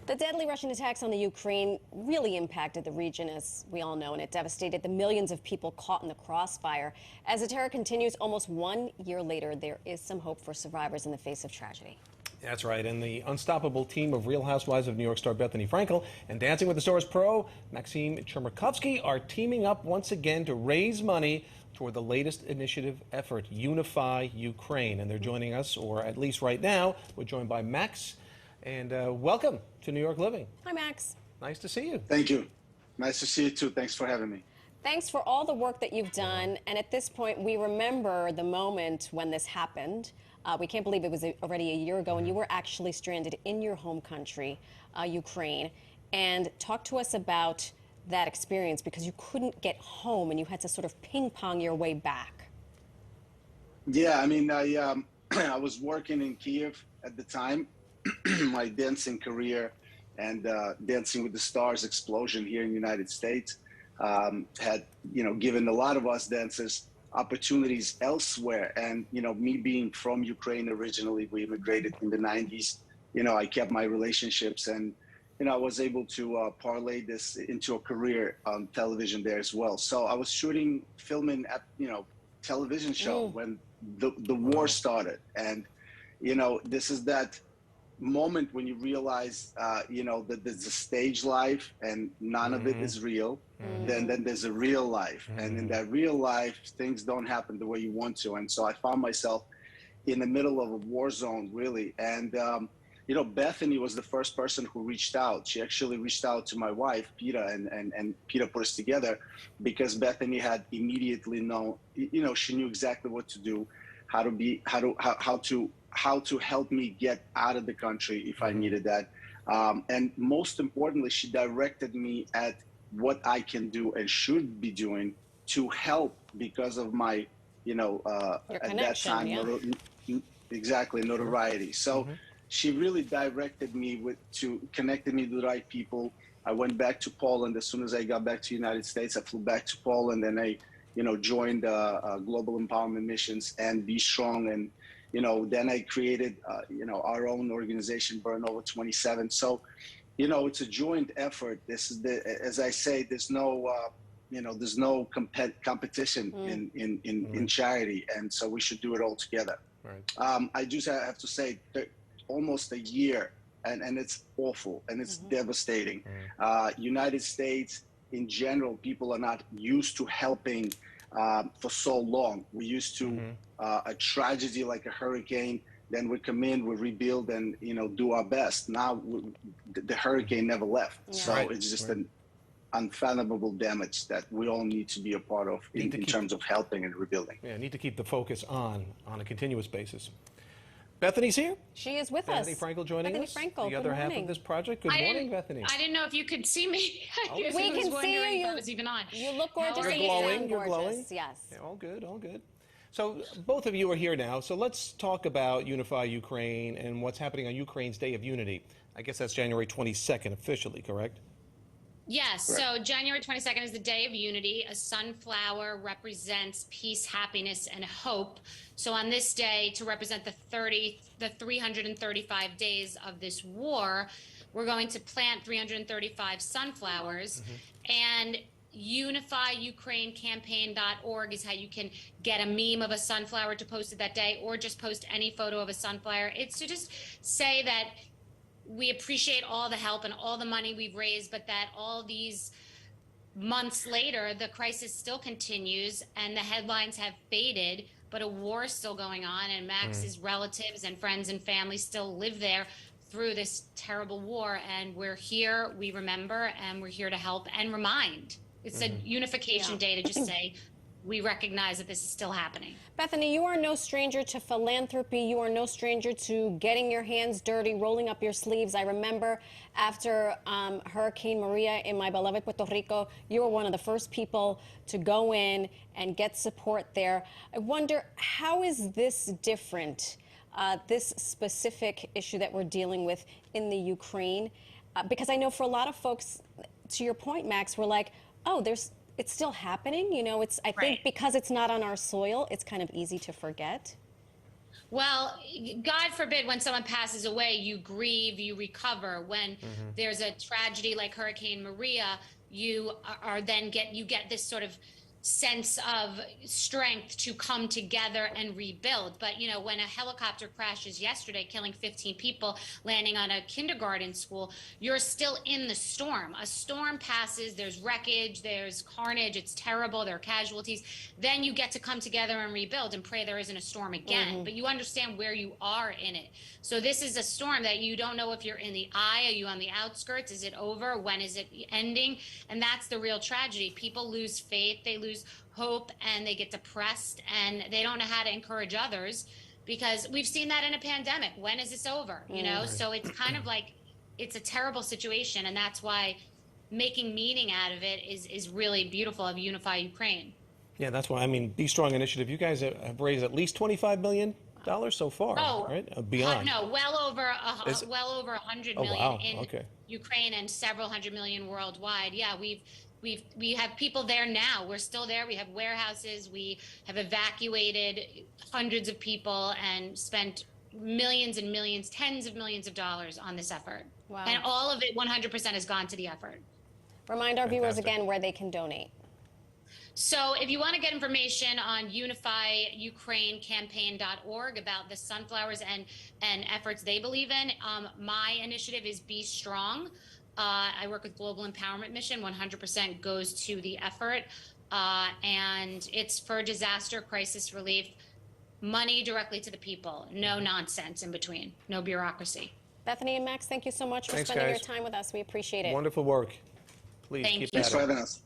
The deadly Russian attacks on the Ukraine really impacted the region, as we all know, and it devastated the millions of people caught in the crossfire. As the terror continues almost 1 year later, there is some hope for survivors in the face of tragedy. That's right, and the unstoppable team of Real Housewives of New York star Bethenny Frankel and Dancing with the Stars pro Maksim Chmerkovskiy are teaming up once again to raise money toward the latest initiative effort, Unify Ukraine. And they're joining us, or at least right now, we're joined by Max. And welcome to New York Living. Hi, Max. Nice to see you. Thank you. Nice to see you, too. Thanks for having me. Thanks for all the work that you've done. And at this point, we remember the moment when this happened. We can't believe it was already a year ago, and you were actually stranded in your home country, Ukraine. And talk to us about that experience, because you couldn't get home and you had to sort of ping-pong your way back. Yeah, I mean, I was working in Kiev at the time. My dancing career and Dancing with the Stars explosion here in the United States had, given a lot of us dancers opportunities elsewhere. And, me being from Ukraine originally, we immigrated in the 90s. I kept my relationships and, I was able to parlay this into a career on television there as well. So I was filming at, television show when the war started. And, this is that moment when you realize, that there's a stage life and none of it is real. Then there's a real life. And in that real life, things don't happen the way you want to. And so I found myself in the middle of a war zone, really. And, Bethenny was the first person who reached out. She actually reached out to my wife, Peta, and Peta put us together because Bethenny had immediately known, she knew exactly what to do, how to help me get out of the country if I needed that. And most importantly, she directed me at what I can do and should be doing to help because of my, at that time, notoriety. So she really directed me connected me to the right people. I went back to Poland. As soon as I got back to the United States, I flew back to Poland and I, joined Global Empowerment Missions and Be Strong. And, then I created, our own organization, Burn Over 27. So, it's a joint effort. This is as I say, there's no, there's no competition in charity. And so we should do it all together. Right. I just have to say that almost a year and it's awful and it's devastating. United States in general, people are not used to helping for so long. We used to a tragedy like a hurricane, then we come in, we rebuild and do our best. Now the hurricane never left. So it's just an unfathomable damage that we all need to be a part of in terms of helping and rebuilding. Yeah, need to keep the focus on a continuous basis. Bethenny's here. She is with us. Bethenny Frankel joining us. Frankel, the other half of this project. Good morning, Bethenny. I didn't know if you could see me. We can see you. If I was even on. You look gorgeous. You're glowing. You're glowing. Yes. Yeah, all good. All good. So both of you are here now. So let's talk about Unify Ukraine and what's happening on Ukraine's Day of Unity. I guess that's January 22nd officially, correct? Yes, so January 22nd is the Day of Unity. A sunflower represents peace, happiness, and hope. So on this day, to represent the 335 days of this war, we're going to plant 335 sunflowers. And UnifyUkraineCampaign.org is how you can get a meme of a sunflower to post it that day, or just post any photo of a sunflower. It's to just say that we appreciate all the help and all the money we've raised, but that all these months later, the crisis still continues and the headlines have faded, but a war is still going on, and Max's relatives and friends and family still live there through this terrible war. And we're here, we remember, and we're here to help and remind. It's a unification day to just say, we recognize that this is still happening. Bethenny, you are no stranger to philanthropy. You are no stranger to getting your hands dirty, rolling up your sleeves. I remember after Hurricane Maria in my beloved Puerto Rico, you were one of the first people to go in and get support there. I wonder, how is this different, this specific issue that we're dealing with in the Ukraine? Because I know for a lot of folks, to your point, Max, we're like, oh, it's still happening. I think because it's not on our soil, it's kind of easy to forget. Well, God forbid when someone passes away, you grieve, you recover. When there's a tragedy like Hurricane Maria, you you get this sort of sense of strength to come together and rebuild. But you know, when a helicopter crashes yesterday, killing 15 people, landing on a kindergarten school, you're still in the storm. A storm passes, there's wreckage, there's carnage, it's terrible, there are casualties. Then you get to come together and rebuild and pray there isn't a storm again. But you understand where you are in it. So this is a storm that you don't know if you're in the eye, are you on the outskirts, is it over, when is it ending? And that's the real tragedy. People lose faith, they lose hope, and they get depressed, and they don't know how to encourage others, because we've seen that in a pandemic. When is this over? You know, so it's kind of like, it's a terrible situation, and that's why making meaning out of it is really beautiful of Unify Ukraine. Yeah, that's why, I mean, Be Strong initiative, you guys have raised at least $25 million so far, right? Beyond. No, well over 100 million wow. in Ukraine, and several hundred million worldwide. Yeah, we have people there now. We're still there. We have warehouses. We have evacuated hundreds of people and spent millions and millions, tens of millions of dollars on this effort. Wow. And all of it 100% has gone to the effort. Remind our viewers again where they can donate. So if you want to get information on unifyukrainecampaign.org about the sunflowers and efforts they believe in, my initiative is Be Strong. I work with Global Empowerment Mission. 100% goes to the effort. And it's for disaster crisis relief, money directly to the people. No nonsense in between. No bureaucracy. Bethenny and Max, thank you so much for spending your time with us. We appreciate it. Wonderful work. Please keep that up. Thanks for having us.